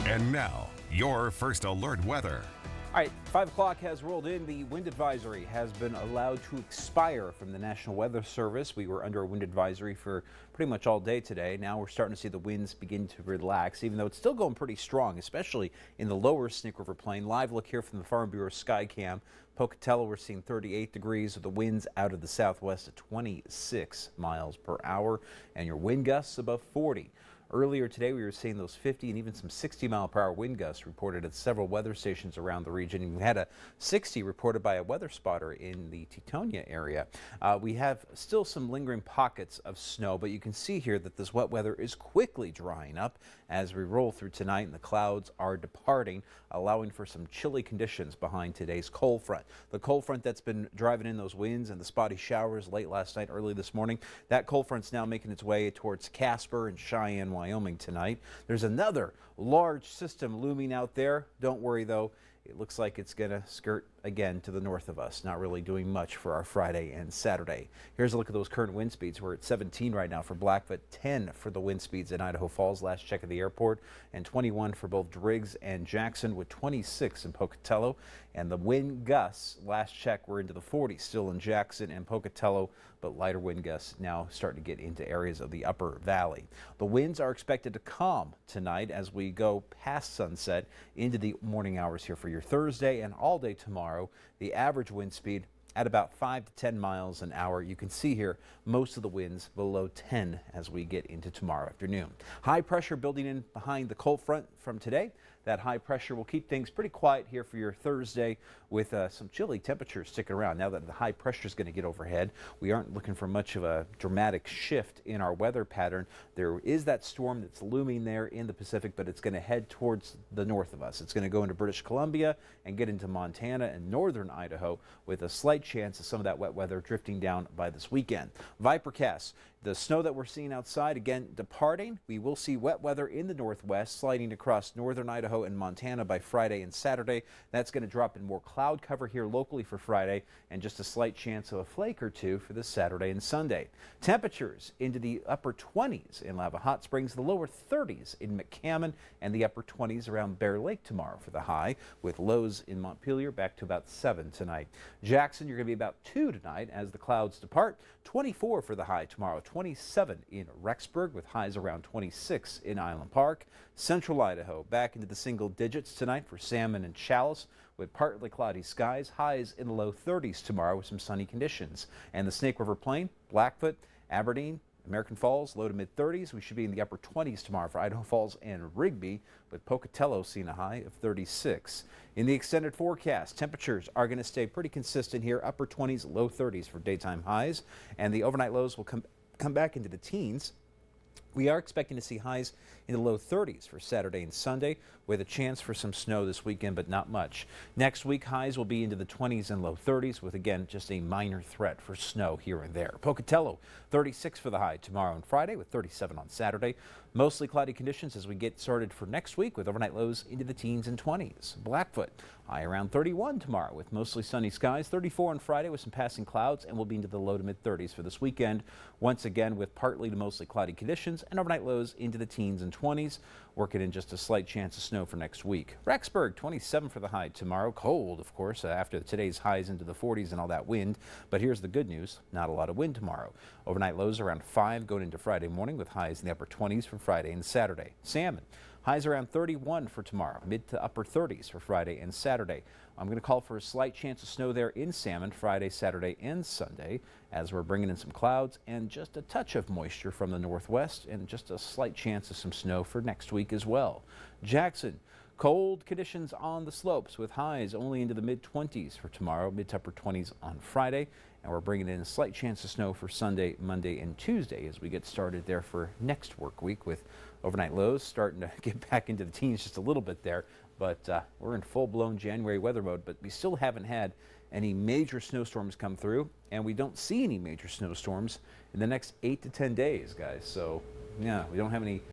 And now, your first alert weather. All right, 5 o'clock has rolled in. The wind advisory has been allowed to expire from the National Weather Service. We were under a wind advisory for pretty much all day today. Now we're starting to see the winds begin to relax, even though it's still going pretty strong, especially in the lower Snake River Plain. Live look here from the Farm Bureau Skycam. Pocatello, we're seeing 38 degrees with the winds out of the southwest at 26 miles per hour, and your wind gusts above 40. Earlier today, we were seeing those 50 and even some 60-mile-per-hour wind gusts reported at several weather stations around the region. And we had a 60 reported by a weather spotter in the Teutonia area. We have still some lingering pockets of snow, but you can see here that this wet weather is quickly drying up as we roll through tonight, and the clouds are departing, allowing for some chilly conditions behind today's cold front. The cold front that's been driving in those winds and the spotty showers late last night, early this morning, that cold front's now making its way towards Casper and Cheyenne, Wyoming tonight. There's another large system looming out there. Don't worry though, it looks like it's going to skirt again to the north of us, not really doing much for our Friday and Saturday. Here's a look at those current wind speeds. We're at 17 right now for Blackfoot, 10 for the wind speeds in Idaho Falls, last check at the airport, and 21 for both Driggs and Jackson, with 26 in Pocatello. And the wind gusts, last check, we're into the 40s still in Jackson and Pocatello, but lighter wind gusts now starting to get into areas of the upper valley. The winds are expected to calm tonight as we go past sunset into the morning hours here for your Thursday and all day tomorrow. The average wind speed at about 5 to 10 miles an hour. You can see here most of the winds below 10 as we get into tomorrow afternoon. High pressure building in behind the cold front from today. That high pressure will keep things pretty quiet here for your Thursday with some chilly temperatures sticking around. Now that the high pressure is going to get overhead, we aren't looking for much of a dramatic shift in our weather pattern. There is that storm that's looming there in the Pacific, but it's going to head towards the north of us. It's going to go into British Columbia and get into Montana and northern Idaho with a slight chance of some of that wet weather drifting down by this weekend. Vipercast, the snow that we're seeing outside, again, departing. We will see wet weather in the northwest sliding across northern Idaho and Montana by Friday and Saturday. That's going to drop in more cloud cover here locally for Friday and just a slight chance of a flake or two for this Saturday and Sunday. Temperatures into the upper 20s in Lava Hot Springs, the lower 30s in McCammon, and the upper 20s around Bear Lake tomorrow for the high, with lows in Montpelier back to about 7 tonight. Jackson, you're going to be about 2 tonight as the clouds depart. 24 for the high tomorrow, 27 in Rexburg with highs around 26 in Island Park. Central Idaho back into the single digits tonight for Salmon and Chalice with partly cloudy skies, highs in the low 30s tomorrow with some sunny conditions. And the Snake River Plain, Blackfoot, Aberdeen, American Falls, low to mid 30s. We should be in the upper 20s tomorrow for Idaho Falls and Rigby, with Pocatello seeing a high of 36. In the extended forecast, temperatures are going to stay pretty consistent here, upper 20s, low 30s for daytime highs, and the overnight lows will come back into the teens. We are expecting to see highs in the low 30s for Saturday and Sunday, with a chance for some snow this weekend, but not much. Next week, highs will be into the 20s and low 30s, with again just a minor threat for snow here and there. Pocatello, 36 for the high tomorrow and Friday, with 37 on Saturday. Mostly cloudy conditions as we get started for next week, with overnight lows into the teens and 20s. Blackfoot, high around 31 tomorrow, with mostly sunny skies. 34 on Friday with some passing clouds, and we'll be into the low to mid 30s for this weekend. Once again, with partly to mostly cloudy conditions and overnight lows into the teens and 20s. Working in just a slight chance of snow for next week. Rexburg, 27 for the high tomorrow. Cold, of course, after today's highs into the 40s and all that wind. But here's the good news, not a lot of wind tomorrow. Overnight lows around 5 going into Friday morning, with highs in the upper 20s for Friday and Saturday. Salmon, highs around 31 for tomorrow, mid to upper 30s for Friday and Saturday. I'm going to call for a slight chance of snow there in Salmon Friday, Saturday, and Sunday, as we're bringing in some clouds and just a touch of moisture from the northwest, and just a slight chance of some snow for next week as well. Jackson, cold conditions on the slopes with highs only into the mid-20s for tomorrow, mid to upper 20s on Friday, and we're bringing in a slight chance of snow for Sunday, Monday, and Tuesday as we get started there for next work week, with overnight lows starting to get back into the teens just a little bit there. But we're in full-blown January weather mode, but we still haven't had any major snowstorms come through, and we don't see any major snowstorms in the next 8 to 10 days, guys. So, yeah, we don't have any